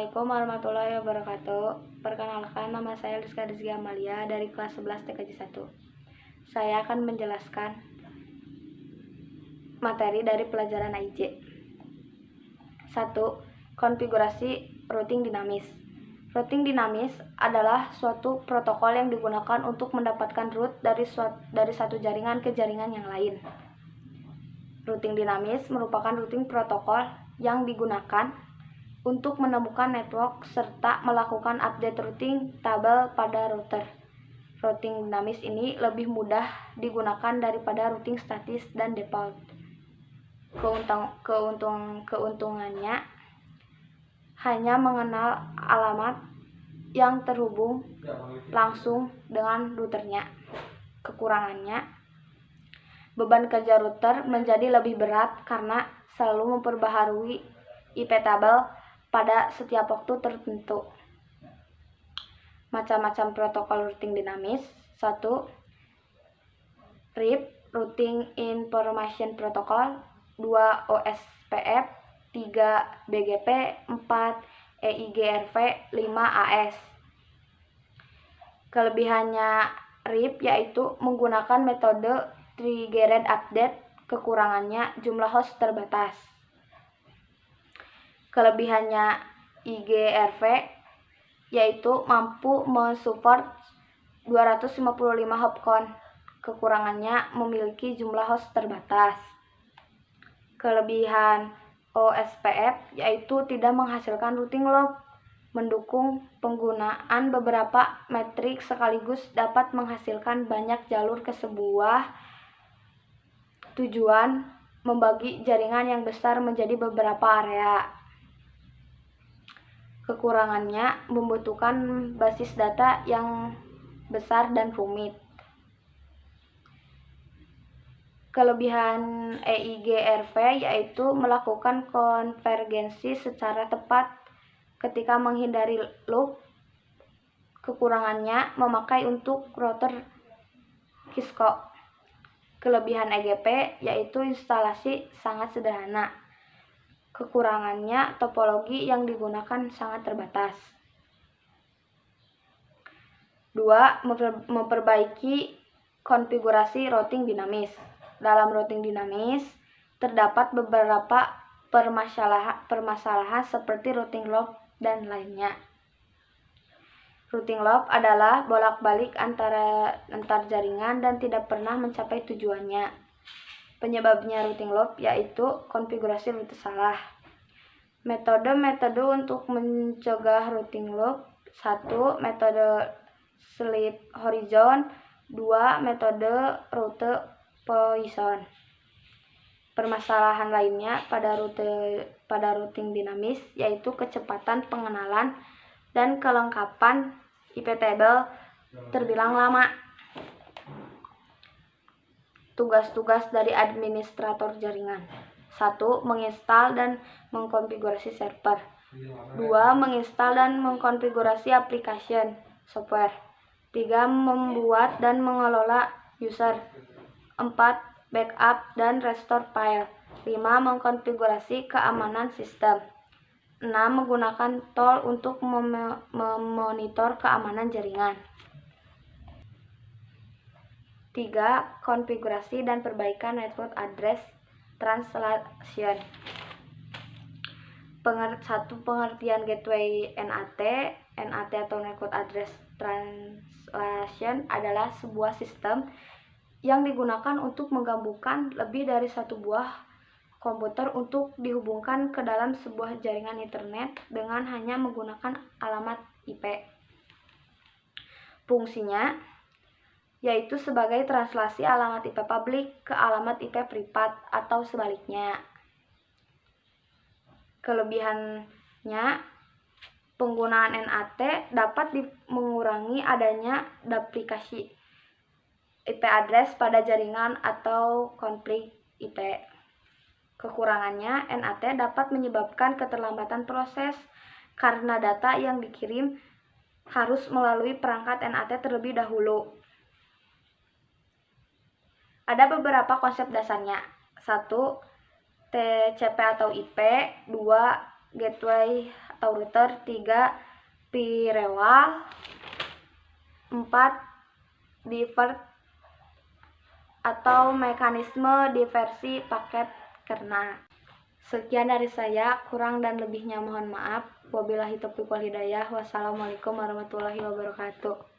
Assalamualaikum warahmatullahi wabarakatuh. Perkenalkan, nama saya Rizka Rizky Amalia dari kelas 11 TKJ 1. Saya akan menjelaskan materi dari pelajaran AIJ. 1. Konfigurasi routing dinamis. Routing dinamis adalah suatu protokol yang digunakan untuk mendapatkan route dari satu jaringan ke jaringan yang lain. Routing dinamis merupakan routing protokol yang digunakan untuk menemukan network serta melakukan update routing tabel pada router. Routing dinamis ini lebih mudah digunakan daripada routing statis dan default. Keuntungannya hanya mengenal alamat yang terhubung langsung dengan routernya. Kekurangannya, beban kerja router menjadi lebih berat karena selalu memperbaharui IP tabel pada setiap waktu tertentu. Macam-macam protokol routing dinamis. 1. RIP, Routing Information Protocol. 2. OSPF. 3. BGP. 4. EIGRV. 5. AS. Kelebihannya RIP yaitu menggunakan metode triggered update. Kekurangannya jumlah host terbatas. Kelebihannya IGRV yaitu mampu mensupport 255 hopcon. Kekurangannya memiliki jumlah host terbatas. Kelebihan OSPF yaitu tidak menghasilkan routing loop, mendukung penggunaan beberapa metrik sekaligus dapat menghasilkan banyak jalur ke sebuah tujuan, membagi jaringan yang besar menjadi beberapa area. Kekurangannya membutuhkan basis data yang besar dan rumit. Kelebihan EIGRV yaitu melakukan konvergensi secara tepat ketika menghindari loop. Kekurangannya memakai untuk router Cisco. Kelebihan EGP yaitu instalasi sangat sederhana. Kekurangannya topologi yang digunakan sangat terbatas. 2. Memperbaiki konfigurasi routing dinamis. Dalam routing dinamis terdapat beberapa permasalahan seperti routing loop dan lainnya. Routing loop adalah bolak-balik antar jaringan dan tidak pernah mencapai tujuannya. Penyebabnya routing loop yaitu konfigurasi rute salah. Metode untuk mencegah routing loop. 1. Metode sleep horizon. 2. Metode route poison. Permasalahan lainnya pada routing dinamis yaitu kecepatan pengenalan dan kelengkapan IP table terbilang lama. Tugas-tugas dari administrator jaringan. 1. Menginstal dan mengkonfigurasi server. 2. Menginstal dan mengkonfigurasi application software. 3. Membuat dan mengelola user. 4. Backup dan restore file. 5. Mengkonfigurasi keamanan sistem. 6. Menggunakan tool untuk memonitor keamanan jaringan. 3. Konfigurasi dan perbaikan network address translation. 1. Pengertian gateway NAT. NAT atau network address translation adalah sebuah sistem yang digunakan untuk menggabungkan lebih dari satu buah komputer untuk dihubungkan ke dalam sebuah jaringan internet dengan hanya menggunakan alamat IP. Fungsinya yaitu sebagai translasi alamat IP publik ke alamat IP privat atau sebaliknya. Kelebihannya, penggunaan NAT dapat mengurangi adanya duplikasi IP address pada jaringan atau konflik IP. Kekurangannya, NAT dapat menyebabkan keterlambatan proses karena data yang dikirim harus melalui perangkat NAT terlebih dahulu. Ada beberapa konsep dasarnya. 1. TCP atau IP. 2. Gateway atau router, 3 firewall, 4 divert atau mekanisme diversi paket kernel. Sekian dari saya, kurang dan lebihnya mohon maaf. Wabillahi taufiq wal hidayah. Wassalamualaikum warahmatullahi wabarakatuh.